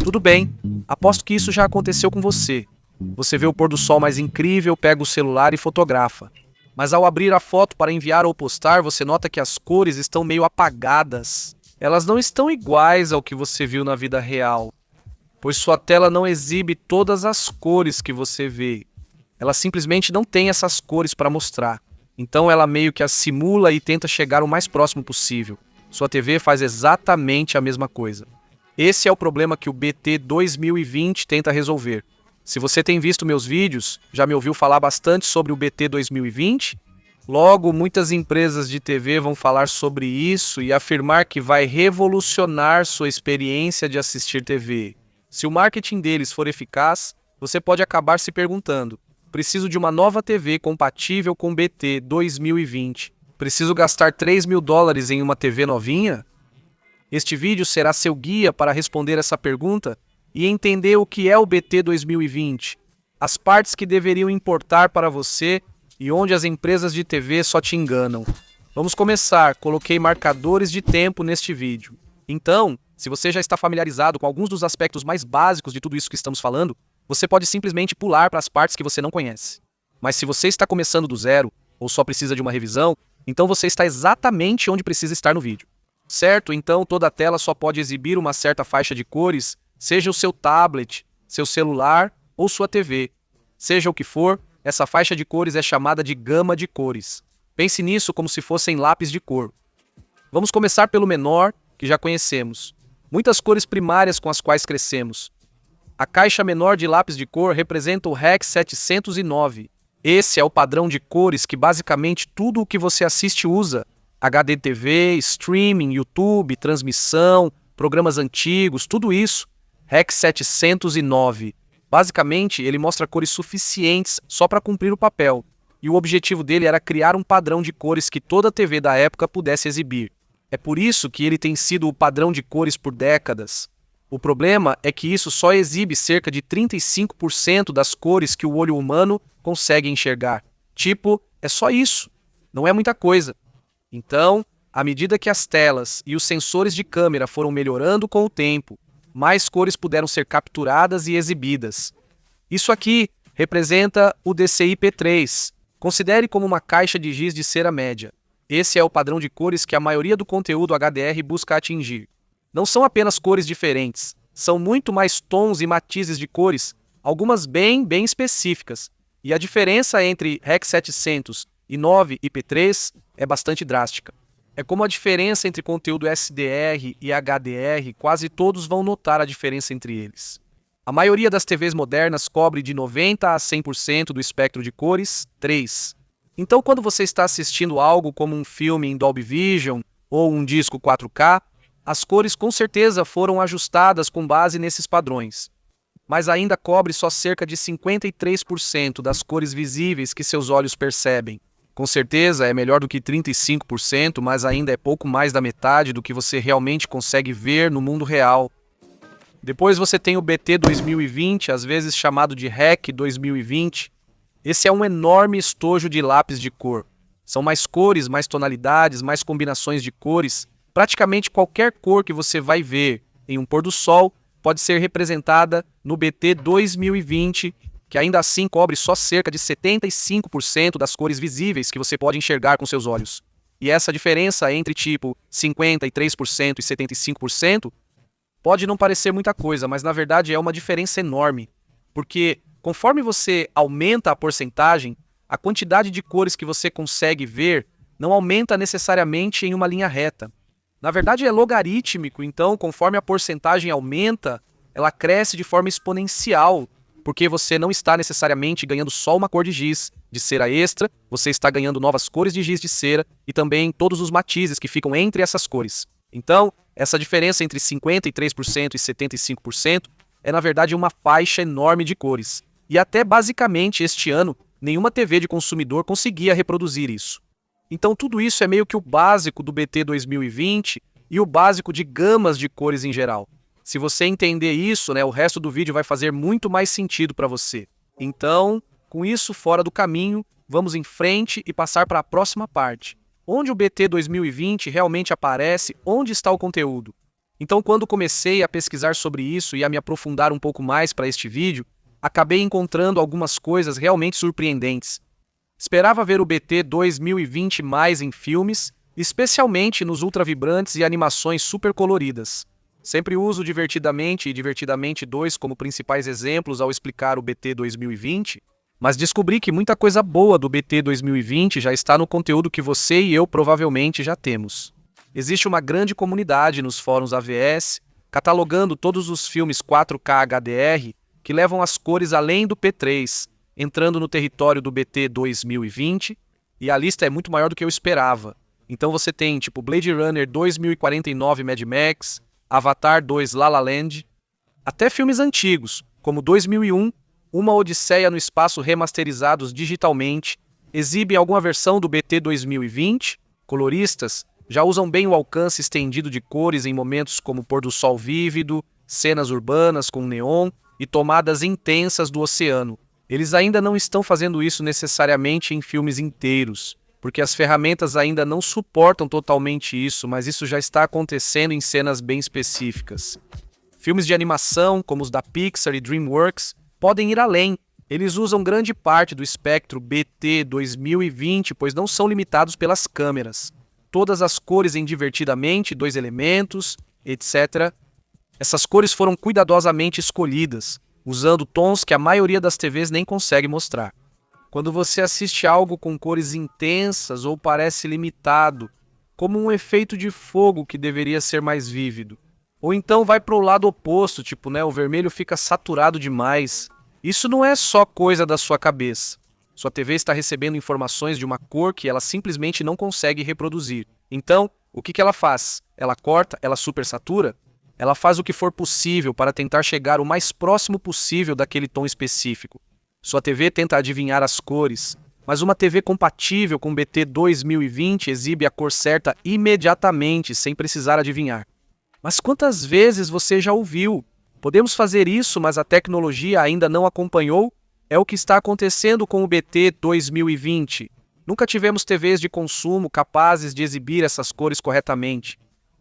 Tudo bem, aposto que isso já aconteceu com você. Você vê o pôr do sol mais incrível, pega o celular e fotografa. Mas ao abrir a foto para enviar ou postar, você nota que as cores estão meio apagadas. Elas não estão iguais ao que você viu na vida real, pois sua tela não exibe todas as cores que você vê. Ela simplesmente não tem essas cores para mostrar. Então ela meio que as simula e tenta chegar o mais próximo possível. Sua TV faz exatamente a mesma coisa. Esse é o problema que o BT 2020 tenta resolver. Se você tem visto meus vídeos, já me ouviu falar bastante sobre o BT 2020? Logo, muitas empresas de TV vão falar sobre isso e afirmar que vai revolucionar sua experiência de assistir TV. Se o marketing deles for eficaz, você pode acabar se perguntando: preciso de uma nova TV compatível com BT 2020. Preciso gastar $3.000 em uma TV novinha? Este vídeo será seu guia para responder essa pergunta e entender o que é o BT 2020, as partes que deveriam importar para você e onde as empresas de TV só te enganam. Vamos começar. Coloquei marcadores de tempo neste vídeo. Então, se você já está familiarizado com alguns dos aspectos mais básicos de tudo isso que estamos falando, você pode simplesmente pular para as partes que você não conhece. Mas se você está começando do zero, ou só precisa de uma revisão, então você está exatamente onde precisa estar no vídeo. Certo? Então toda a tela só pode exibir uma certa faixa de cores, seja o seu tablet, seu celular ou sua TV. Seja o que for, essa faixa de cores é chamada de gama de cores. Pense nisso como se fossem lápis de cor. Vamos começar pelo menor, que já conhecemos. Muitas cores primárias com as quais crescemos. A caixa menor de lápis de cor representa o REC 709. Esse é o padrão de cores que basicamente tudo o que você assiste usa. HDTV, streaming, YouTube, transmissão, programas antigos, tudo isso. REC 709. Basicamente, ele mostra cores suficientes só para cumprir o papel. E o objetivo dele era criar um padrão de cores que toda TV da época pudesse exibir. É por isso que ele tem sido o padrão de cores por décadas. O problema é que isso só exibe cerca de 35% das cores que o olho humano consegue enxergar. Tipo, é só isso. Não é muita coisa. Então, à medida que as telas e os sensores de câmera foram melhorando com o tempo, mais cores puderam ser capturadas e exibidas. Isso aqui representa o DCI-P3. Considere como uma caixa de giz de cera média. Esse é o padrão de cores que a maioria do conteúdo HDR busca atingir. Não são apenas cores diferentes, são muito mais tons e matizes de cores, algumas bem específicas. E a diferença entre REC 709 e P3 é bastante drástica. É como a diferença entre conteúdo SDR e HDR, quase todos vão notar a diferença entre eles. A maioria das TVs modernas cobre de 90% a 100% do espectro de cores 3. Então, quando você está assistindo algo como um filme em Dolby Vision ou um disco 4K, as cores com certeza foram ajustadas com base nesses padrões. Mas ainda cobre só cerca de 53% das cores visíveis que seus olhos percebem. Com certeza é melhor do que 35%, mas ainda é pouco mais da metade do que você realmente consegue ver no mundo real. Depois você tem o BT 2020, às vezes chamado de REC 2020. Esse é um enorme estojo de lápis de cor. São mais cores, mais tonalidades, mais combinações de cores. Praticamente qualquer cor que você vai ver em um pôr do sol pode ser representada no BT 2020, que ainda assim cobre só cerca de 75% das cores visíveis que você pode enxergar com seus olhos. E essa diferença entre tipo 53% e 75% pode não parecer muita coisa, mas na verdade é uma diferença enorme, porque conforme você aumenta a porcentagem, a quantidade de cores que você consegue ver não aumenta necessariamente em uma linha reta. Na verdade é logarítmico, então conforme a porcentagem aumenta, ela cresce de forma exponencial, porque você não está necessariamente ganhando só uma cor de giz de cera extra, você está ganhando novas cores de giz de cera e também todos os matizes que ficam entre essas cores. Então, essa diferença entre 53% e 75% é na verdade uma faixa enorme de cores. E até basicamente este ano, nenhuma TV de consumidor conseguia reproduzir isso. Então tudo isso é meio que o básico do BT 2020 e o básico de gamas de cores em geral. Se você entender isso, o resto do vídeo vai fazer muito mais sentido para você. Então, com isso fora do caminho, vamos em frente e passar para a próxima parte. Onde o BT 2020 realmente aparece, onde está o conteúdo. Então, quando comecei a pesquisar sobre isso e a me aprofundar um pouco mais para este vídeo, acabei encontrando algumas coisas realmente surpreendentes. Esperava ver o BT 2020 mais em filmes, especialmente nos ultravibrantes e animações super coloridas. Sempre uso Divertidamente e Divertidamente 2 como principais exemplos ao explicar o BT 2020, mas descobri que muita coisa boa do BT 2020 já está no conteúdo que você e eu provavelmente já temos. Existe uma grande comunidade nos fóruns AVS, catalogando todos os filmes 4K HDR que levam as cores além do P3, entrando no território do BT 2020, e a lista é muito maior do que eu esperava. Então você tem tipo Blade Runner 2049 Mad Max, Avatar 2 La La Land, até filmes antigos, como 2001, Uma Odisseia no Espaço remasterizados digitalmente, exibem alguma versão do BT 2020, coloristas já usam bem o alcance estendido de cores em momentos como pôr do sol vívido, cenas urbanas com neon e tomadas intensas do oceano. Eles ainda não estão fazendo isso necessariamente em filmes inteiros, porque as ferramentas ainda não suportam totalmente isso, mas isso já está acontecendo em cenas bem específicas. Filmes de animação, como os da Pixar e DreamWorks, podem ir além. Eles usam grande parte do espectro BT 2020, pois não são limitados pelas câmeras. Todas as cores em Divertidamente, 2 elementos, etc. Essas cores foram cuidadosamente escolhidas, usando tons que a maioria das TVs nem consegue mostrar. Quando você assiste algo com cores intensas ou parece limitado, como um efeito de fogo que deveria ser mais vívido. Ou então vai para o lado oposto, tipo, o vermelho fica saturado demais. Isso não é só coisa da sua cabeça. Sua TV está recebendo informações de uma cor que ela simplesmente não consegue reproduzir. Então, o que ela faz? Ela corta? Ela supersatura? Ela faz o que for possível para tentar chegar o mais próximo possível daquele tom específico. Sua TV tenta adivinhar as cores, mas uma TV compatível com BT 2020 exibe a cor certa imediatamente, sem precisar adivinhar. Mas quantas vezes você já ouviu? Podemos fazer isso, mas a tecnologia ainda não acompanhou? É o que está acontecendo com o BT 2020. Nunca tivemos TVs de consumo capazes de exibir essas cores corretamente.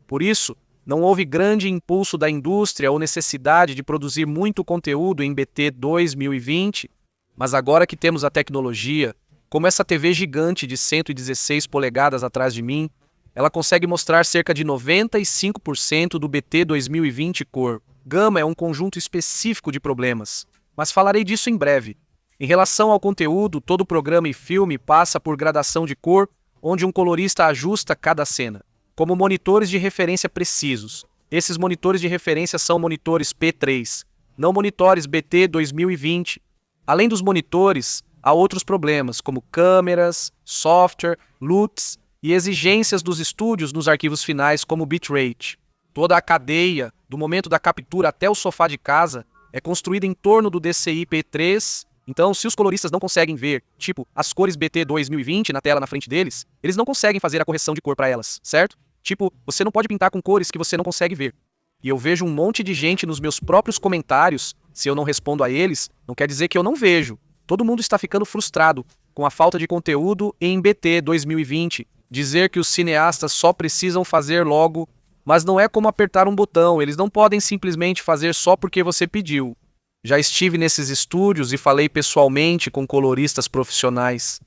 Por isso, não houve grande impulso da indústria ou necessidade de produzir muito conteúdo em BT 2020, mas agora que temos a tecnologia, como essa TV gigante de 116 polegadas atrás de mim, ela consegue mostrar cerca de 95% do BT 2020 cor. Gama é um conjunto específico de problemas, mas falarei disso em breve. Em relação ao conteúdo, todo programa e filme passa por gradação de cor, onde um colorista ajusta cada cena, como monitores de referência precisos. Esses monitores de referência são monitores P3, não monitores BT 2020. Além dos monitores, há outros problemas, como câmeras, software, LUTs e exigências dos estúdios nos arquivos finais, como bitrate. Toda a cadeia, do momento da captura até o sofá de casa, é construída em torno do DCI P3. Então, se os coloristas não conseguem ver, tipo, as cores BT 2020 na tela na frente deles, eles não conseguem fazer a correção de cor para elas, certo? Tipo, você não pode pintar com cores que você não consegue ver. E eu vejo um monte de gente nos meus próprios comentários, se eu não respondo a eles, não quer dizer que eu não vejo. Todo mundo está ficando frustrado com a falta de conteúdo em BT 2020. Dizer que os cineastas só precisam fazer logo, mas não é como apertar um botão, eles não podem simplesmente fazer só porque você pediu. Já estive nesses estúdios e falei pessoalmente com coloristas profissionais.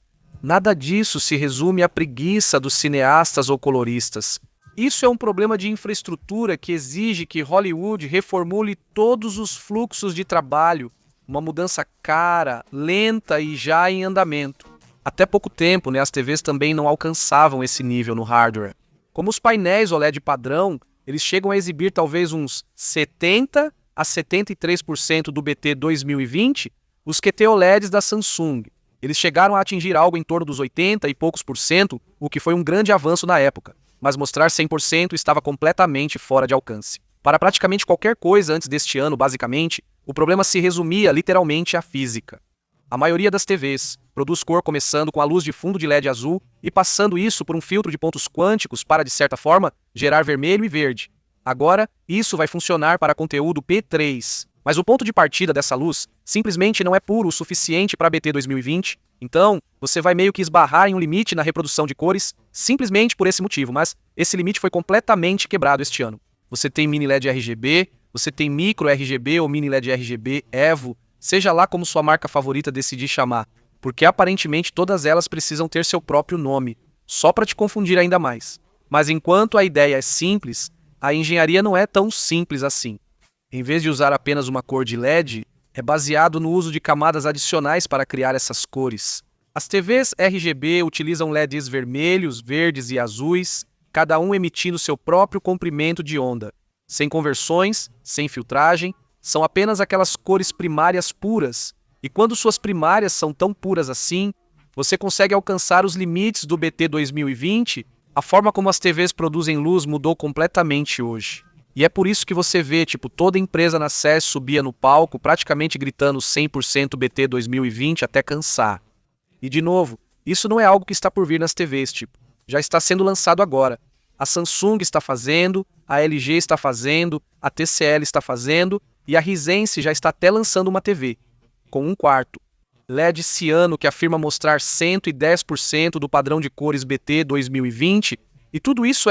Nada disso se resume à preguiça dos cineastas ou coloristas. Isso é um problema de infraestrutura que exige que Hollywood reformule todos os fluxos de trabalho, uma mudança cara, lenta e já em andamento. Até pouco tempo, as TVs também não alcançavam esse nível no hardware. Como os painéis OLED padrão, eles chegam a exibir talvez uns 70 a 73% do BT 2020, os QT OLEDs da Samsung. Eles chegaram a atingir algo em torno dos 80 e poucos por cento, o que foi um grande avanço na época, mas mostrar 100% estava completamente fora de alcance. Para praticamente qualquer coisa antes deste ano, basicamente, o problema se resumia literalmente à física. A maioria das TVs produz cor começando com a luz de fundo de LED azul e passando isso por um filtro de pontos quânticos para, de certa forma, gerar vermelho e verde. Agora, isso vai funcionar para conteúdo P3, mas o ponto de partida dessa luz simplesmente não é puro o suficiente para BT 2020, então você vai meio que esbarrar em um limite na reprodução de cores simplesmente por esse motivo, mas esse limite foi completamente quebrado este ano. você tem mini LED RGB, você tem micro RGB ou mini LED RGB, Evo, seja lá como sua marca favorita decidir chamar, porque aparentemente todas elas precisam ter seu próprio nome, só para te confundir ainda mais. Mas enquanto a ideia é simples, a engenharia não é tão simples assim. Em vez de usar apenas uma cor de LED, é baseado no uso de camadas adicionais para criar essas cores. As TVs RGB utilizam LEDs vermelhos, verdes e azuis, cada um emitindo seu próprio comprimento de onda. Sem conversões, sem filtragem, são apenas aquelas cores primárias puras. E quando suas primárias são tão puras assim, você consegue alcançar os limites do BT 2020. A forma como as TVs produzem luz mudou completamente hoje. E é por isso que você vê, toda empresa na CES subia no palco, praticamente gritando 100% BT 2020 até cansar. E de novo, isso não é algo que está por vir nas TVs, já está sendo lançado agora. A Samsung está fazendo, a LG está fazendo, a TCL está fazendo e a Hisense já está até lançando uma TV, com 1/4. LED ciano que afirma mostrar 110% do padrão de cores BT 2020 e tudo isso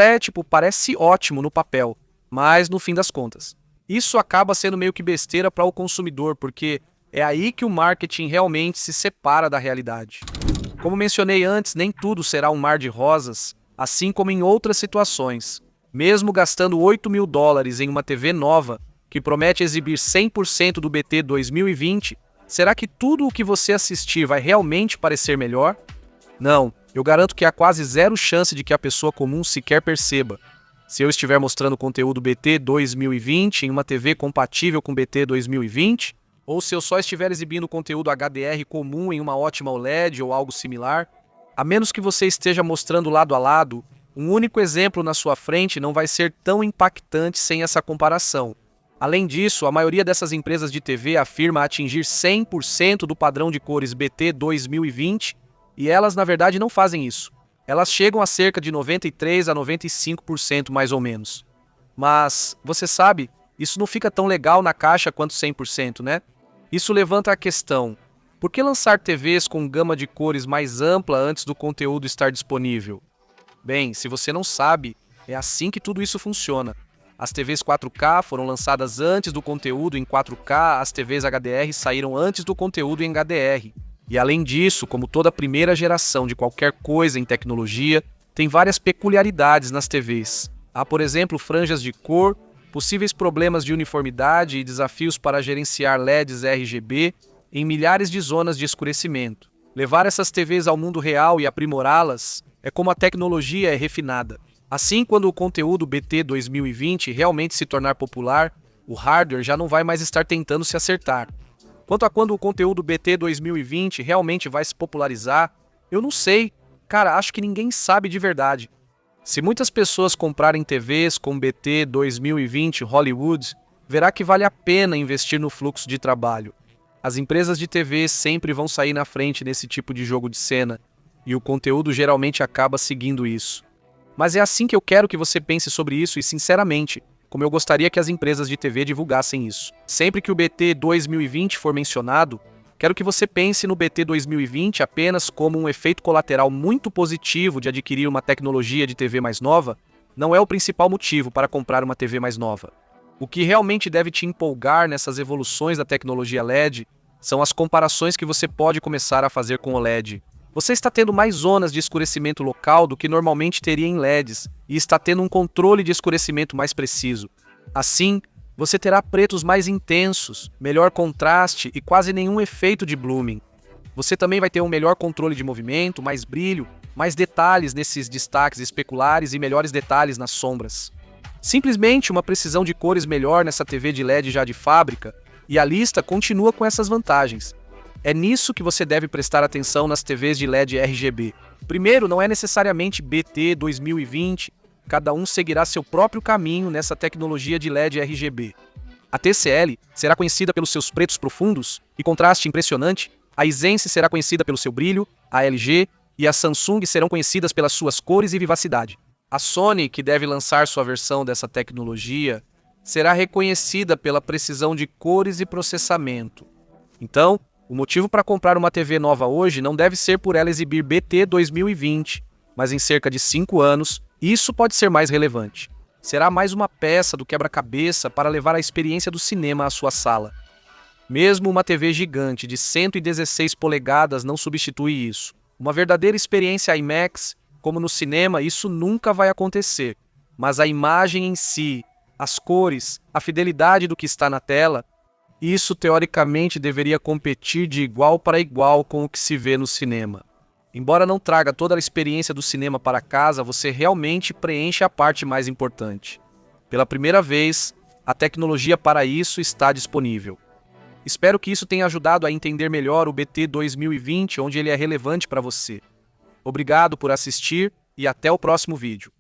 parece ótimo no papel, mas no fim das contas. Isso acaba sendo meio que besteira para o consumidor, porque é aí que o marketing realmente se separa da realidade. Como mencionei antes, nem tudo será um mar de rosas, assim como em outras situações. Mesmo gastando $8.000 em uma TV nova, que promete exibir 100% do BT 2020, será que tudo o que você assistir vai realmente parecer melhor? Não, eu garanto que há quase zero chance de que a pessoa comum sequer perceba. Se eu estiver mostrando conteúdo BT 2020 em uma TV compatível com BT 2020, ou se eu só estiver exibindo conteúdo HDR comum em uma ótima OLED ou algo similar, a menos que você esteja mostrando lado a lado, um único exemplo na sua frente não vai ser tão impactante sem essa comparação. Além disso, a maioria dessas empresas de TV afirma atingir 100% do padrão de cores BT 2020 e elas, na verdade, não fazem isso. Elas chegam a cerca de 93% a 95% mais ou menos. Mas, você sabe, isso não fica tão legal na caixa quanto 100%, né? Isso levanta a questão: por que lançar TVs com gama de cores mais ampla antes do conteúdo estar disponível? Bem, se você não sabe, é assim que tudo isso funciona. As TVs 4K foram lançadas antes do conteúdo em 4K, as TVs HDR saíram antes do conteúdo em HDR. E além disso, como toda primeira geração de qualquer coisa em tecnologia, tem várias peculiaridades nas TVs. Há, por exemplo, franjas de cor, possíveis problemas de uniformidade e desafios para gerenciar LEDs RGB em milhares de zonas de escurecimento. Levar essas TVs ao mundo real e aprimorá-las é como a tecnologia é refinada. Assim, quando o conteúdo BT 2020 realmente se tornar popular, o hardware já não vai mais estar tentando se acertar. Quanto a quando o conteúdo BT 2020 realmente vai se popularizar, eu não sei. Cara, acho que ninguém sabe de verdade. Se muitas pessoas comprarem TVs com BT 2020 Hollywood, verá que vale a pena investir no fluxo de trabalho. As empresas de TV sempre vão sair na frente nesse tipo de jogo de cena, e o conteúdo geralmente acaba seguindo isso. Mas é assim que eu quero que você pense sobre isso e, sinceramente, como eu gostaria que as empresas de TV divulgassem isso. Sempre que o BT 2020 for mencionado, quero que você pense no BT 2020 apenas como um efeito colateral muito positivo de adquirir uma tecnologia de TV mais nova. Não é o principal motivo para comprar uma TV mais nova. O que realmente deve te empolgar nessas evoluções da tecnologia LED são as comparações que você pode começar a fazer com o LED. Você está tendo mais zonas de escurecimento local do que normalmente teria em LEDs e está tendo um controle de escurecimento mais preciso. Assim, você terá pretos mais intensos, melhor contraste e quase nenhum efeito de blooming. Você também vai ter um melhor controle de movimento, mais brilho, mais detalhes nesses destaques especulares e melhores detalhes nas sombras. Simplesmente uma precisão de cores melhor nessa TV de LED já de fábrica, e a lista continua com essas vantagens. É nisso que você deve prestar atenção nas TVs de LED RGB. Primeiro, não é necessariamente BT 2020, cada um seguirá seu próprio caminho nessa tecnologia de LED RGB. A TCL será conhecida pelos seus pretos profundos e contraste impressionante, a Hisense será conhecida pelo seu brilho, a LG e a Samsung serão conhecidas pelas suas cores e vivacidade. A Sony, que deve lançar sua versão dessa tecnologia, será reconhecida pela precisão de cores e processamento. Então, o motivo para comprar uma TV nova hoje não deve ser por ela exibir BT 2020, mas em cerca de 5 anos, isso pode ser mais relevante. Será mais uma peça do quebra-cabeça para levar a experiência do cinema à sua sala. Mesmo uma TV gigante de 116 polegadas não substitui isso. Uma verdadeira experiência IMAX, como no cinema, isso nunca vai acontecer. Mas a imagem em si, as cores, a fidelidade do que está na tela, isso teoricamente deveria competir de igual para igual com o que se vê no cinema. Embora não traga toda a experiência do cinema para casa, você realmente preenche a parte mais importante. Pela primeira vez, a tecnologia para isso está disponível. Espero que isso tenha ajudado a entender melhor o BT 2020, onde ele é relevante para você. Obrigado por assistir e até o próximo vídeo.